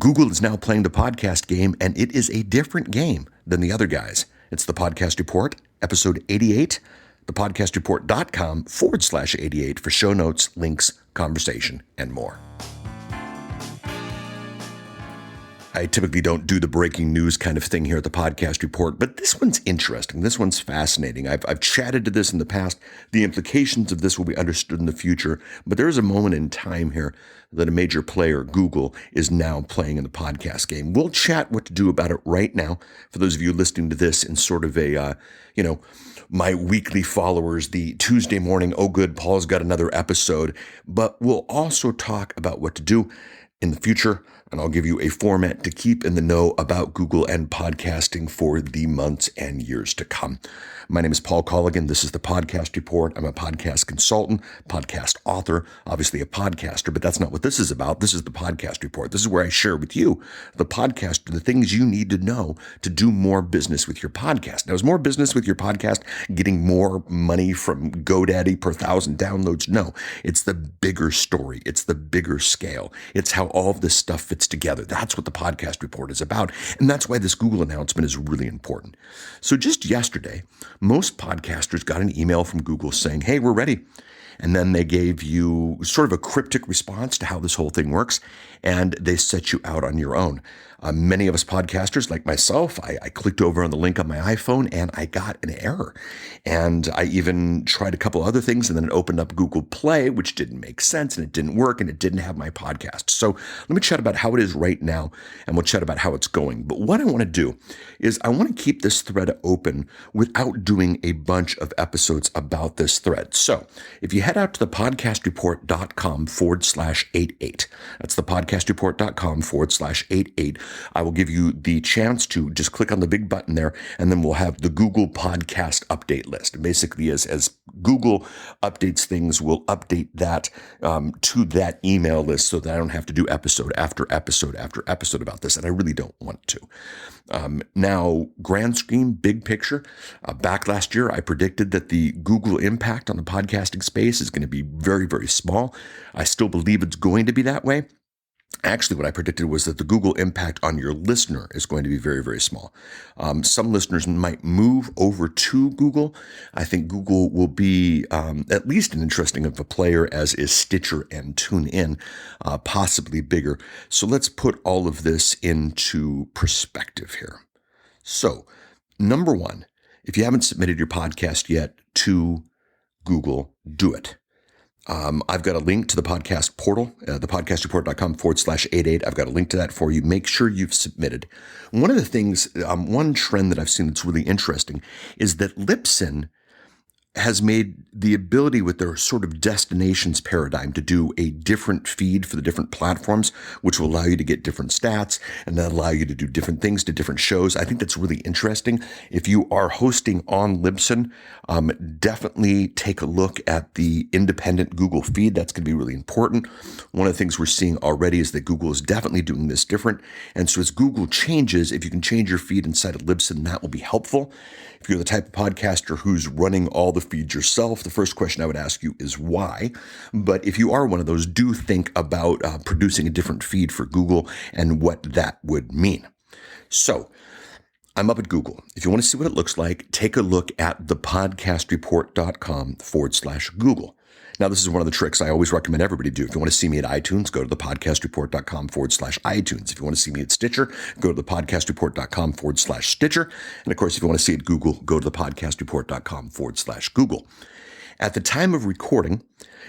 Google is now playing the podcast game, and it is a different game than the other guys. It's the Podcast Report, episode 88, thepodcastreport.com/88 for show notes, links, conversation, and more. I typically don't do the breaking news kind of thing here at the Podcast Report, but this one's interesting. This one's fascinating. I've chatted to this in the past. The implications of this will be understood in the future, but there is a moment in time here that a major player, Google, is now playing in the podcast game. We'll chat what to do about it right now. For those of you listening to this in sort of a, my weekly followers, the Tuesday morning, oh good, Paul's got another episode, but we'll also talk about what to do in the future, and I'll give you a format to keep in the know about Google and podcasting for the months and years to come. My name is Paul Colligan. This is the Podcast Report. I'm a podcast consultant, podcast author, obviously a podcaster, but that's not what this is about. This is the Podcast Report. This is where I share with you, the podcaster, the things you need to know to do more business with your podcast. Now, is more business with your podcast getting more money from GoDaddy per 1,000 downloads? No, it's the bigger story. It's the bigger scale. It's how all of this stuff fits together. That's what the Podcast Report is about. And that's why this Google announcement is really important. So just yesterday, most podcasters got an email from Google saying, hey, we're ready. And then they gave you sort of a cryptic response to how this whole thing works, and they set you out on your own. Many of us podcasters, like myself, I clicked over on the link on my iPhone and I got an error. And I even tried a couple other things, and then it opened up Google Play, which didn't make sense, and it didn't work, and it didn't have my podcast. So let me chat about how it is right now, and we'll chat about how it's going. But what I want to do is I want to keep this thread open without doing a bunch of episodes about this thread. So if you head out to thepodcastreport.com/88, that's thepodcastreport.com/88, I will give you the chance to just click on the big button there, and then we'll have the Google Podcast Update list. And basically, as Google updates things, we'll update that to that email list so that I don't have to do episode after episode after episode about this, and I really don't want to. Now, grand scheme, big picture, back last year, I predicted that the Google impact on the podcasting space is going to be very, very small. I still believe it's going to be that way. Actually, what I predicted was that the Google impact on your listener is going to be very, very small. Some listeners might move over to Google. I think Google will be at least as interesting of a player as is Stitcher and TuneIn, possibly bigger. So let's put all of this into perspective here. So, number one, if you haven't submitted your podcast yet to Google, do it. I've got a link to the podcast portal, thepodcastreport.com/88. I've got a link to that for you. Make sure you've submitted. One of the things, one trend that I've seen that's really interesting is that Libsyn has made the ability with their sort of destinations paradigm to do a different feed for the different platforms, which will allow you to get different stats and then allow you to do different things to different shows. I think that's really interesting. If you are hosting on Libsyn, definitely take a look at the independent Google feed. That's going to be really important. One of the things we're seeing already is that Google is definitely doing this different. And so as Google changes, if you can change your feed inside of Libsyn, that will be helpful. If you're the type of podcaster who's running all the feeds yourself, the first question I would ask you is why. But if you are one of those, do think about producing a different feed for Google and what that would mean. So I'm up at Google. If you want to see what it looks like, take a look at thepodcastreport.com/Google. Now, this is one of the tricks I always recommend everybody do. If you want to see me at iTunes, go to thepodcastreport.com/iTunes. If you want to see me at Stitcher, go to thepodcastreport.com/Stitcher. And of course, if you want to see it at Google, go to thepodcastreport.com/Google. At the time of recording,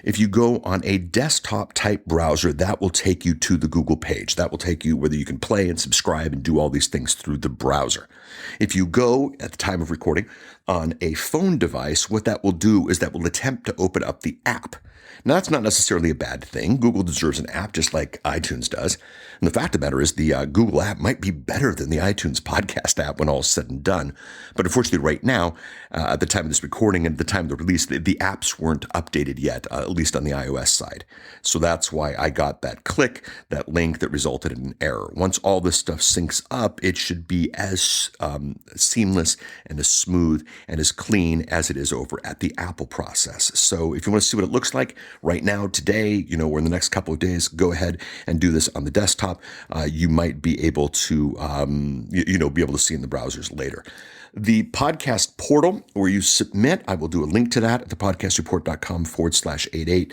if you go on a desktop type browser, that will take you to the Google page. That will take you whether you can play and subscribe and do all these things through the browser. If you go at the time of recording on a phone device, what that will do is that will attempt to open up the app. Now, that's not necessarily a bad thing. Google deserves an app just like iTunes does. And the fact of the matter is the Google app might be better than the iTunes podcast app when all is said and done. But unfortunately, right now, at the time of this recording and at the time of the release, the apps weren't updated yet, at least on the iOS side. So that's why I got that click, that link that resulted in an error. Once all this stuff syncs up, it should be as seamless and as smooth and as clean as it is over at the Apple process. So if you want to see what it looks like, like right now, today, or in the next couple of days, go ahead and do this on the desktop. You might be able to, be able to see in the browsers later. The podcast portal where you submit, I will do a link to that at thepodcastreport.com/88.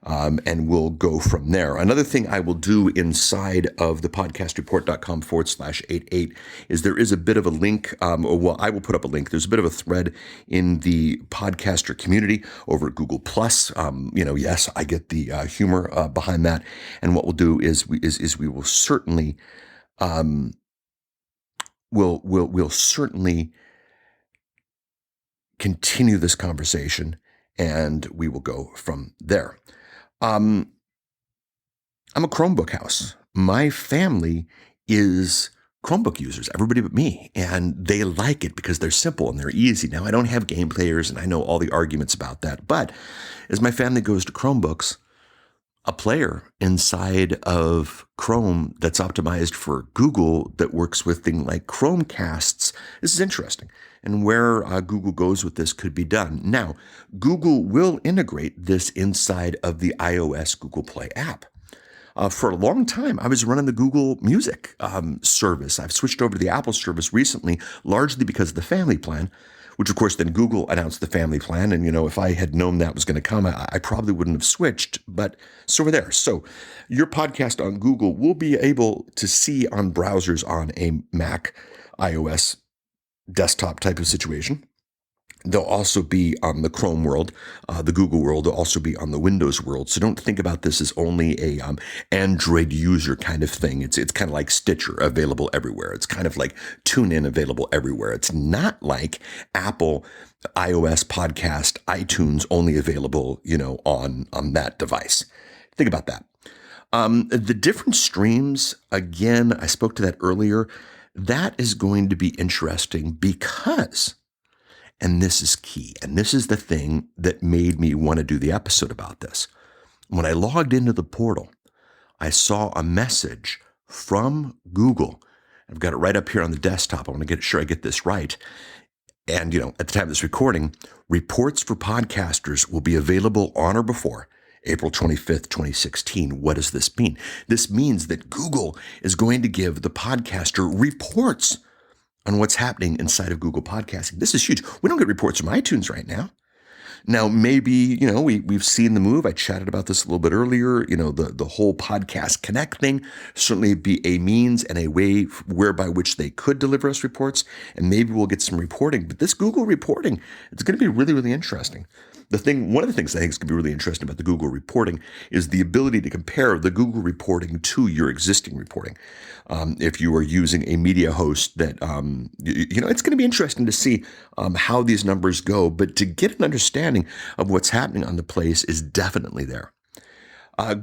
And we'll go from there. Another thing I will do inside of the podcastreport.com/88 is there is a bit of a link, I will put up a link. There's a bit of a thread in the podcaster community over at Google Plus. Yes, I get the humor behind that. And what we'll do is we will certainly, we'll certainly continue this conversation, and we will go from there. I'm a Chromebook house. My family is Chromebook users, everybody but me, and they like it because they're simple and they're easy. Now, I don't have game players, and I know all the arguments about that, but as my family goes to Chromebooks, a player inside of Chrome that's optimized for Google that works with things like Chromecasts. This is interesting. And where Google goes with this could be done. Now, Google will integrate this inside of the iOS Google Play app. For a long time, I was running the Google Music service. I've switched over to the Apple service recently, largely because of the family plan, which of course then Google announced the family plan. And, if I had known that was going to come, I probably wouldn't have switched, but so we're there. So your podcast on Google will be able to see on browsers on a Mac, iOS, desktop type of situation. They'll also be on the Chrome world, the Google world. They'll also be on the Windows world. So don't think about this as only a Android user kind of thing. It's kind of like Stitcher, available everywhere. It's kind of like TuneIn, available everywhere. It's not like Apple iOS podcast, iTunes, only available, on that device. Think about that. The different streams, again, I spoke to that earlier. That is going to be interesting because, and this is key, and this is the thing that made me want to do the episode about this. When I logged into the portal, I saw a message from Google. I've got it right up here on the desktop. I want to get sure I get this right. And, at the time of this recording, reports for podcasters will be available on or before April 25th, 2016. What does this mean? This means that Google is going to give the podcaster reports on what's happening inside of Google Podcasting. This is huge. We don't get reports from iTunes right now. Now, maybe, we've seen the move. I chatted about this a little bit earlier. The whole Podcast Connect thing certainly be a means and a way whereby which they could deliver us reports, and maybe we'll get some reporting. But this Google reporting, it's going to be really, really interesting. One of the things I think is going to be really interesting about the Google reporting is the ability to compare the Google reporting to your existing reporting. If you are using a media host that, it's going to be interesting to see how these numbers go. But to get an understanding of what's happening on the place is definitely there.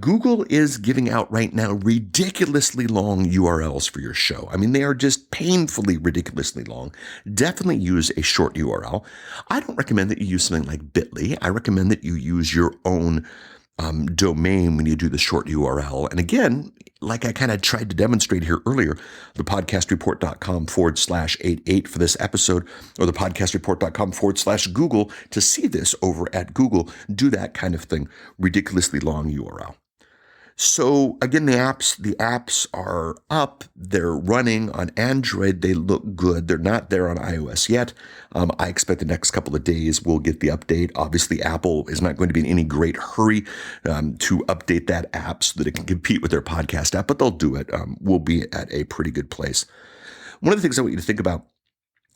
Google is giving out right now ridiculously long URLs for your show. I mean, they are just painfully ridiculously long. Definitely use a short URL. I don't recommend that you use something like Bitly. I recommend that you use your own domain when you do the short URL. And again, like I kind of tried to demonstrate here earlier, the podcastreport.com/88 for this episode, or the podcastreport.com/Google to see this over at Google. Do that kind of thing. Ridiculously long URL. So again, the apps are up. They're running on Android. They look good. They're not there on iOS yet. I expect the next couple of days we'll get the update. Obviously, Apple is not going to be in any great hurry to update that app so that it can compete with their podcast app, but they'll do it. We'll be at a pretty good place. One of the things I want you to think about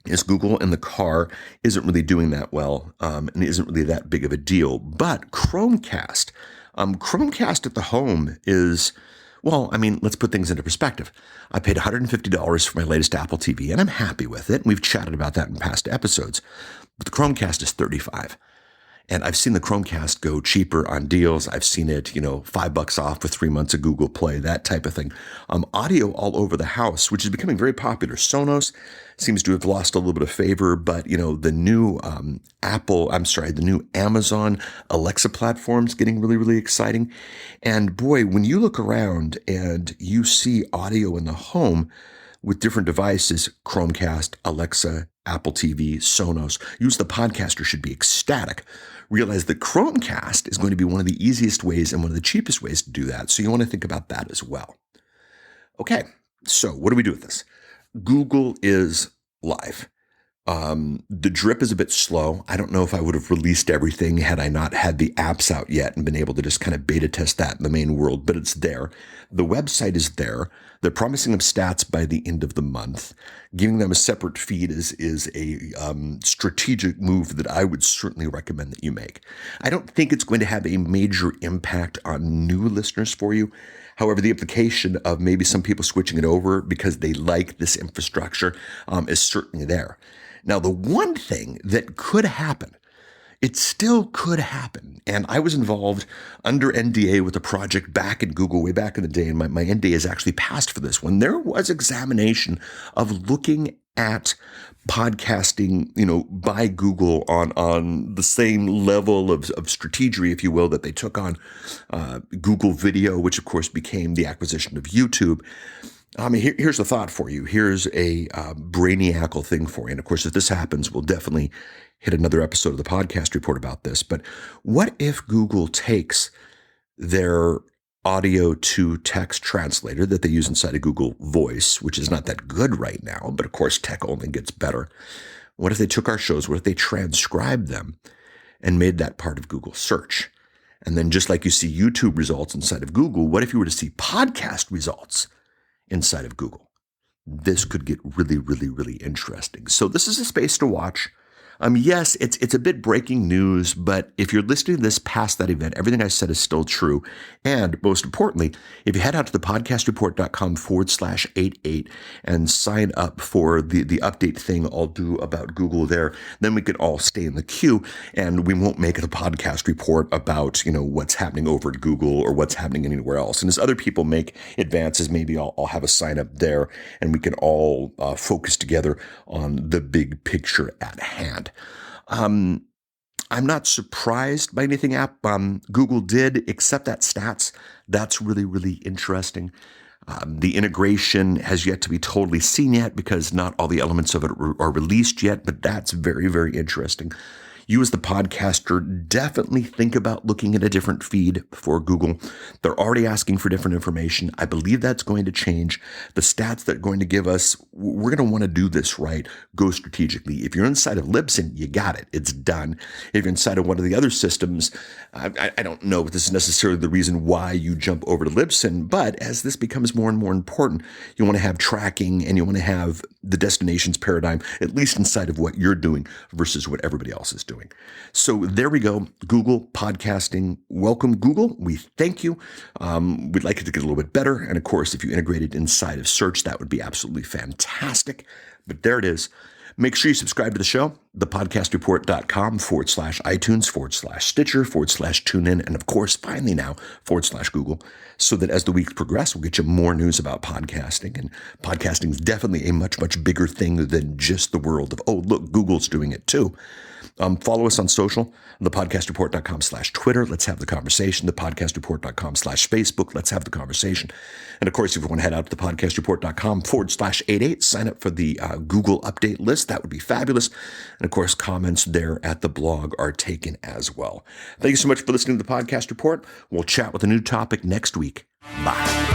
is Google in the car isn't really doing that well and isn't really that big of a deal. But Chromecast at the home is, let's put things into perspective. I paid $150 for my latest Apple TV, and I'm happy with it. We've chatted about that in past episodes. But the Chromecast is $35. And I've seen the Chromecast go cheaper on deals. I've seen it, $5 off with 3 months of Google Play, that type of thing. Audio all over the house, which is becoming very popular. Sonos seems to have lost a little bit of favor, but, the new the new Amazon Alexa platform's getting really, really exciting. And boy, when you look around and you see audio in the home, with different devices, Chromecast, Alexa, Apple TV, Sonos. Use the podcaster should be ecstatic. Realize that Chromecast is going to be one of the easiest ways and one of the cheapest ways to do that. So you want to think about that as well. Okay, so what do we do with this? Google is live. The drip is a bit slow. I don't know if I would have released everything had I not had the apps out yet and been able to just kind of beta test that in the main world, but it's there. The website is there. They're promising them stats by the end of the month. Giving them a separate feed is a strategic move that I would certainly recommend that you make. I don't think it's going to have a major impact on new listeners for you. However, the implication of maybe some people switching it over because they like this infrastructure is certainly there. Now, the one thing that could happen, it still could happen, and I was involved under NDA with a project back in Google way back in the day, and my NDA is actually passed for this one. There was examination of looking at podcasting, by Google on the same level of strategy, if you will, that they took on Google Video, which of course became the acquisition of YouTube. Here's a thought for you. Here's a brainiacal thing for you. And of course, if this happens, we'll definitely hit another episode of the podcast report about this. But what if Google takes their audio to text translator that they use inside of Google Voice, which is not that good right now, but of course, tech only gets better. What if they took our shows? What if they transcribed them and made that part of Google search? And then just like you see YouTube results inside of Google, what if you were to see podcast results inside of Google? This could get really, really, really interesting. So this is a space to watch. Yes, it's a bit breaking news, but if you're listening to this past that event, everything I said is still true. And most importantly, if you head out to the podcastreport.com/88 and sign up for the update thing I'll do about Google there, then we could all stay in the queue and we won't make it a podcast report about, what's happening over at Google or what's happening anywhere else. And as other people make advances, maybe I'll have a sign up there and we can all focus together on the big picture at hand. I'm not surprised by anything Google did except that stats. That's really, really interesting. The integration has yet to be totally seen yet because not all the elements of it are released yet, but that's very, very interesting. You as the podcaster definitely think about looking at a different feed for Google. They're already asking for different information. I believe that's going to change. The stats they're going to give us, we're going to want to do this right. Go strategically. If you're inside of Libsyn, you got it. It's done. If you're inside of one of the other systems, I don't know if this is necessarily the reason why you jump over to Libsyn, but as this becomes more and more important, you want to have tracking and you want to have the destinations paradigm, at least inside of what you're doing versus what everybody else is doing. So there we go. Google podcasting. Welcome, Google. We thank you. We'd like it to get a little bit better. And of course, if you integrate it inside of search, that would be absolutely fantastic. But there it is. Make sure you subscribe to the show, thepodcastreport.com/iTunes/Stitcher /TuneIn. And of course, finally now, /Google, so that as the weeks progress, we'll get you more news about podcasting. And podcasting is definitely a much, much bigger thing than just the world of, oh, look, Google's doing it too. Follow us on social, thepodcastreport.com/Twitter. Let's have the conversation. Thepodcastreport.com/Facebook. Let's have the conversation. And of course, if you want to head out to thepodcastreport.com/88, sign up for the Google update list. That would be fabulous. And of course, comments there at the blog are taken as well. Thank you so much for listening to the Podcast Report. We'll chat with a new topic next week. Bye.